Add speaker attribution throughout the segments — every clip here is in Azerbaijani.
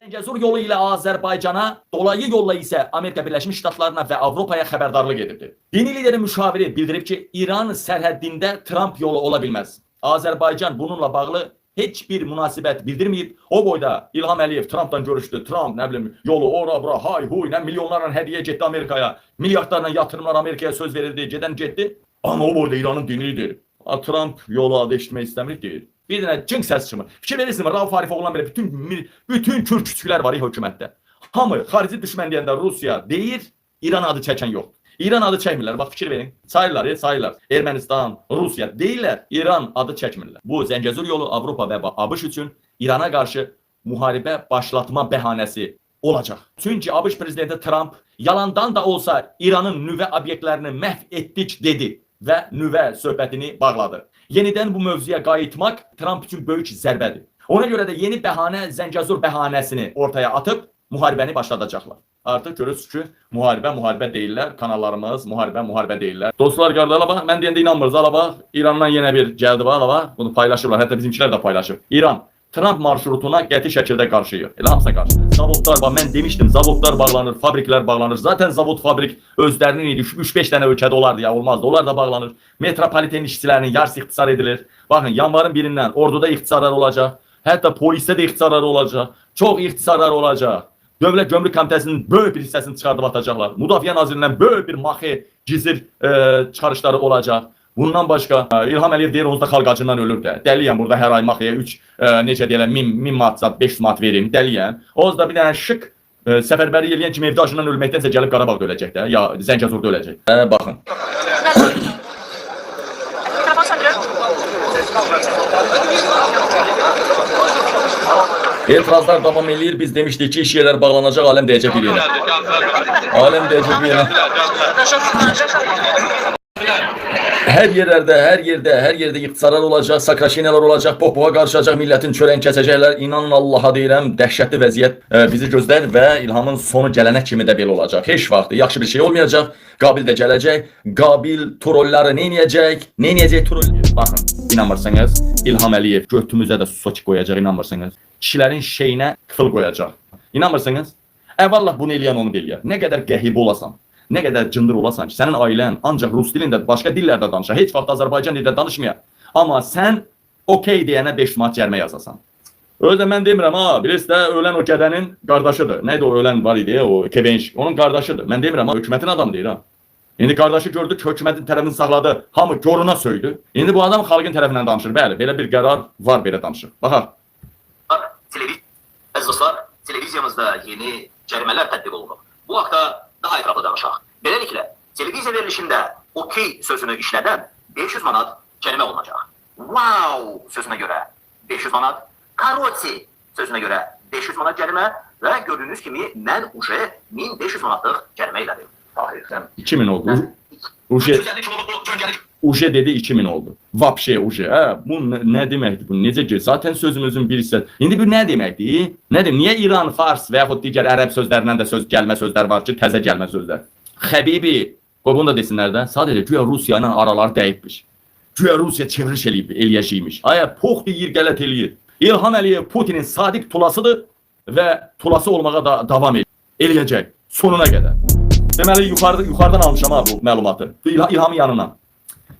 Speaker 1: Zəngəzur yolu ilə Azərbaycana, dolayı yolla isə Amerika Birləşmiş Ştatlarına və Avropaya xəbərdarlıq edirdi. Dini liderin müşaviri bildirib ki, İran sərhəddində Trump yolu ola bilməz. Azərbaycan bununla bağlı heç bir münasibət bildirməyib. O boyda İlham Əliyev Trump'dan görüşdü. Trump nə bilim yolu ora bura hay huy nə milyonlarla hədiyyə getdi Amerikaya. Milyardlarla yatırımlar Amerikaya söz verildi, gedən getdi. Amma o boyda İranın dini lideri. Trump yolu adı eşitmək istəmir deyir. Bir dənə cink səs çıxmır. Fikir verirsiniz mi? Rauf Arif oğlan belə bütün Türk küçüklər var hökumətdə. Hamı xarici düşmən deyəndə Rusiya deyir, İran adı çəkən yox. İran adı çəkmirlər. Bax fikir verin. Sayırlar, sayırlar. Ermənistan, Rusiya deyirlər, İran adı çəkmirlər. Bu Zəngəzur yolu Avropa və ABŞ üçün İrana qarşı müharibə başlatma bəhanəsi olacaq. Çünki ABŞ prezidenti Trump yalandan da olsa İranın nüvə obyektlərini məhv etdik dedi və nüvə söhbətini bağladı. Yenidən bu mövzuya qayıtmaq Trump üçün böyük zərbədir. Ona görə də yeni bəhanə Zəngəzur bəhanəsini ortaya atıb müharibəni başladacaqlar. Artıq görürsünüz ki, müharibə deyirlər. Kanallarımız müharibə deyirlər. Dostlar, qardaşlar, bax, mən deyəndə inanmırız. Ala bax, İrandan yenə bir gəldi bax, bunu paylaşırlar. Hətta bizimkilər də paylaşır. İran Trump marşrutuna qəti şəkildə qarşıyıq. Elə hamısı qarşı. Zavodlar, bax, mən demişdim, zavodlar bağlanır, fabriklər bağlanır. Zaten zavod, fabrik özlərinin idi. 3-5 dənə ölkədə olardı ya, olmazdı. Onlar da bağlanır. Metropoliten işçilərinin yarısı ixtisar edilir. Baxın, yanvarın birindən orduda ixtisarlar olacaq. Hətta polisdə də ixtisarlar olacaq. Çox ixtisarlar olacaq. Dövlət Gömrük Komitəsinin böyük bir hissəsini çıxardıb atacaqlar. Müdafiə Nazirliyindən böyük bir maxi, gizir çıxarışları olacaq. Bundan başqa İlham Əliyev deyir, onsuz da xalq acından ölür də. Dəliyəm burada hər ay maxiyə necə deyirlər 1000 manat, 500 manat verim, dəliyəm. Onsuz da bir dənə şık səfərbərlik eləyən kimi evdə acından ölməkdənsə gəlib Qarabağda öləcək də, ya Zəngəzurda öləcək. Baxın. Etirazlar davam edir. Biz demişdik ki, iş yerləri bağlanacaq, aləm deyəcək bir yerə. Aləm deyəcək bir yerə. Hər yerdə ixtisarlar olacaq, sakraşinalar olacaq, popoğa qarışacaq, millətin çörəyini kəsəcəklər. İnanın Allaha deyirəm, dəhşətli vəziyyət bizi gözlər və İlhamın sonu gələnə kimi də belə olacaq. Heç vaxt yaxşı bir şey olmayacaq. Qabil də gələcək. Qabil trolları neynəyəcək? Neynəyəcək troll? Baxın, inanmırsanız, İlham Əliyev götümüzə də soki qoyacaq, inanmırsanız. Kişilərin şeyinə qıfıl qoyacaq. İnanmırsanız, əvvəllah bunu eləyən onu eləyər. Nə qədər qəhibə olasan, nə qədər cındır olasan ki, sənin ailən ancaq rus dilində, başqa dillərdə danışar. Heç vaxt Azərbaycan dilində danışmaya. Amma sən okey deyənə 5 manat cərimə yazasan. Özdə mən demirəm, bilirsiniz də, ölən o gədənin qardaşıdır. Nəydi o ölən var idi, o Kevenş, onun qardaşıdır. Mən demirəm, hökumətin adam deyir. İndi qardaşı gördük, hökumətin tərəfini saxladı, hamı goruna söydü. İndi bu adam xalqın tərəfindən danışır. Bəli, belə bir qərar var, belə danışır. Baxaq.
Speaker 2: Əziz dostlar, televiziyamızda yeni cərimələr tətbiq olunub. Bu haqda daha ətraflı danışaq. Beləliklə, televiziya verilişində okey sözünü işlədən 500 manat cərimə olunacaq. Wow sözünə görə 500 manat, karoti sözünə görə 500 manat cərimə və gördüyünüz kimi mən uje 1500 manatlıq cərimə elədim.
Speaker 1: 2000 oldu. Uje dedi 2000 oldu. Vapşe uje. Bu nə deməkdir? Bu necə ki? Zaten sözümüzün bir hissəsi. İndi bu nə deməkdir? Nə demək? Niyə İran, Fars və yaxud digər ərəb sözlərindən də gəlmə sözlər var ki, təzə gəlmə sözlər? Xəbibi, bunu da desinlər də, sadəcə güya Rusiya ilə araları dəyibmiş. Güya Rusiya çeviriş eləyəcəkmiş. Aya pox deyir, qələt eləyir. İlham Əliyev Putinin sadiq tulasıdır və tulası olmağa da davam eləyəcək sonuna qədər. Deməli, yuxarıdan almışam bu məlumatı. İlhamın yanına.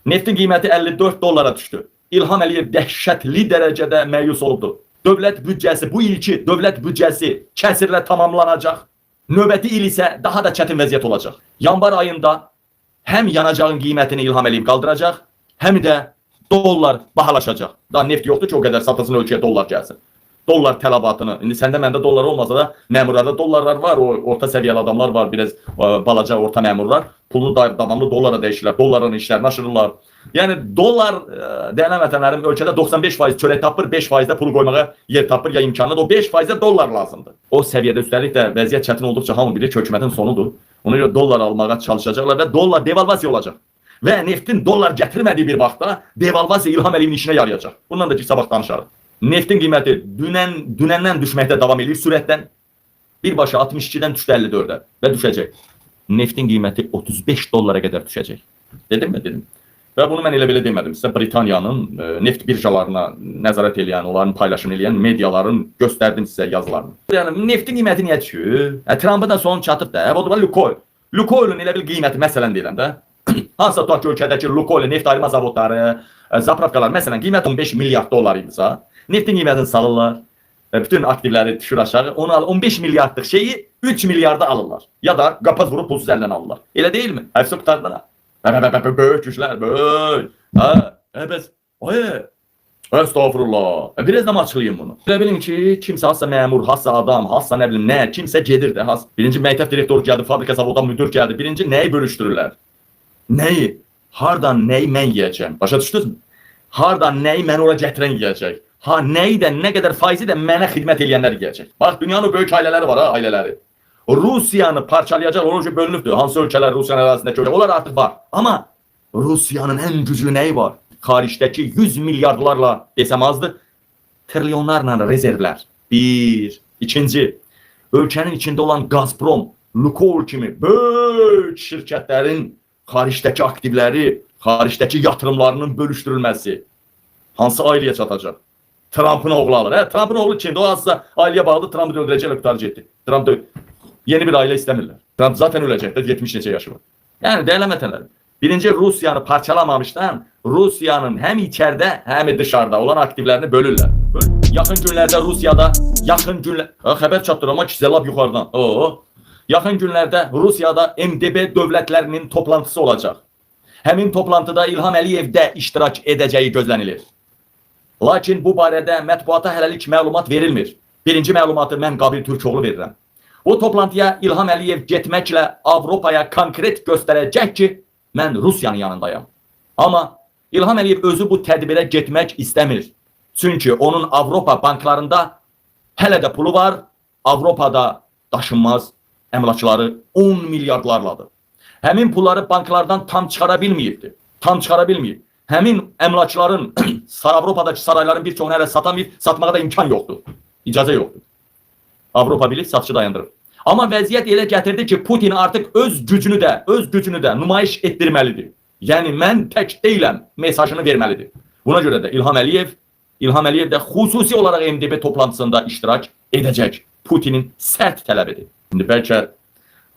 Speaker 1: Neftin qiyməti 54 dollara düşdü. İlham Əliyev dəhşətli dərəcədə məyus oldu. Dövlət büdcəsi, bu ilki dövlət büdcəsi kəsirlə tamamlanacaq. Növbəti il isə daha da çətin vəziyyət olacaq. Yanvar ayında həm yanacağın qiymətini İlham Əliyev qaldıracaq, həm də dollar bahalaşacaq. Daha neft yoxdur ki, o qədər satılsın ölkəyə dollar gəlsin. Dollar tələbatını, indi səndə məndə dollar olmasa da məmurlarda dollarlar var, orta səviyyəli adamlar var, biraz balaca orta məmurlar. Pulunu davamlı dollara dəyişirlər, dolların işlərini aşırırlar. Yəni dollar dəyənə vətənlərim ölkədə 95% çörək tapır, 5% də pulu qoymağa yer tapır ya imkanı, o 5% də dollar lazımdır. O səviyyədə üstəlik də vəziyyət çətin olduqca hamı bilir ki, hökumətin sonudur. Ona görə dollar almağa çalışacaqlar və dollar devalvasiya olacaq. Və neftin dollar gətirmədiyi bir vaxtda devalvasiya İlham Əliyevin işinə yarayacaq. Bundan da ki, sabah danışarıq. Neftin qiyməti dünəndən düşməkdə davam edir sürətdən. Birbaşa 62-dən düşdü 54-ə və düşəcək. Neftin qiyməti 35 dollara qədər düşəcək. Dedim mi? Dedim. Və bunu mən elə belə demədim. Sizə Britaniyanın neft birjalarına nəzarət edən, onların paylaşımını edən mediaların göstərdim sizə yazılarını. Yəni neftin qiyməti niyə düşür? Trump'ın da son çatıb da. O da Lukoil. Lukoil'un elə bil qiyməti məsələn deyirəm də. Hansısa tutaq ki, ölkədəki Lukoil neft ayırma zavodları, zapravkalar məsələn qiymət 15 milyard dollar idisə, neftin qiymətini salırlar. Bütün aktivləri düşür aşağı. Onu 15 milyardlıq şeyi 3 milyarda alırlar. Ya da qapaz vurub pulsuz əldən alırlar. Elə deyilmi? Hepsi qutardılar. Böyük güçlər, böyük. Bəs, estağfurullah. Biraz da mı açıqlayayım bunu? Elə bilin ki, kimsə hassa məmur, hassa adam, hassa nə bilim nə, kimsə gedir də. Birinci məktəb direktoru gəldi, fabrika zavoda müdür gəldi. Birinci nəyi bölüşdürürlər? Nəyi? Hardan nəyi mən yiyəcəm? Başa düşdünüzmü? Hardan nəyi mən ora gətirən yiyəcək? Ha, nəyi də, nə qədər faizi də mənə xidmət edənlər yiyəcək. Bax, dünyanın böyük ailələri var, ha, ailələri. Rusiyanı parçalayacaq, onun üçün bölünübdür. Hansı ölkələr Rusiyanın ərazisindəki ölkələr, onlar artıq var. Amma Rusiyanın ən güclü nəyi var? Xaricdəki 100 milyardlarla desəm azdır, trilyonlarla rezervlər. Bir. İkinci, ölkənin içində olan Gazprom, Lukoil kimi böyük şirkətlərin xaricdəki aktivləri, xaricdəki yatırımlarının bölüşdürülməsi. Hansı ailəyə çatacaq? Trump'ın oğlu alır. Trump'ın oğlu kimdir? O azsa ailəyə bağlı Trump'ı öldürəcəklə qutarıcı etdi. Trump yeni bir ailə istəmirlər. Trump zaten öləcəkdir, 70 neçə yaşı var. Yəni, dəyərli vətənlər, birinci Rusiyanı parçalamamışdan, Rusiyanın həm içəridə, həm dışarıda olan aktivlərini bölürlər. Yaxın günlərdə Rusiyada, xəbər çatdır amma kizelab yuxarıdan. Yaxın günlərdə Rusiyada MDB dövlətlərinin toplantısı olacaq. Həmin toplantıda İlham Əliyev də iştirak edəcəyi gözlənilir. Lakin bu barədə mətbuata hələlik məlumat verilmir. Birinci məlumatı mən Qabil Türkoğlu verirəm. O toplantıya İlham Əliyev getməklə Avropaya konkret göstərəcək ki, mən Rusiyanın yanındayım. Amma İlham Əliyev özü bu tədbirə getmək istəmir. Çünki onun Avropa banklarında hələ də pulu var. Avropada daşınmaz əmlakları 10 milyardlarladır. Həmin pulları banklardan tam çıxara bilməyibdir. Tam çıxara bilməyib. Həmin əmlakların Avropadakı sarayların bir çoxunu hələ satamayıb, satmağa da imkan yoxdur. İcazə yoxdur. Avropa bilir, satışı dayandırır. Amma vəziyyət elə gətirdi ki, Putin artıq öz gücünü də nümayiş etdirməlidir. Yəni, mən tək deyiləm mesajını verməlidir. Buna görə də İlham Əliyev də xüsusi olaraq MDB toplantısında iştirak edəcək. Putinin sərt tələbidir. İndi bəlkə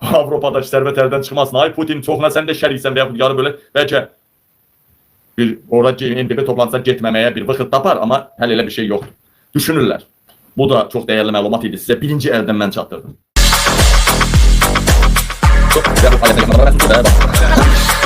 Speaker 1: Avropadakı sərvət əldən çıxmasın. Ay Putin, çoxuna sən də şəriksən və yaxud yarı böyle bəlkə orada MDB toplantısına getməməyə bir vaxt tapar, amma hələ elə bir şey yoxdur. Düşünürlər. Bu da çox dəyərli məlumat idi. Sizə birinci əldən mən çatdırdım. Çok güzel bu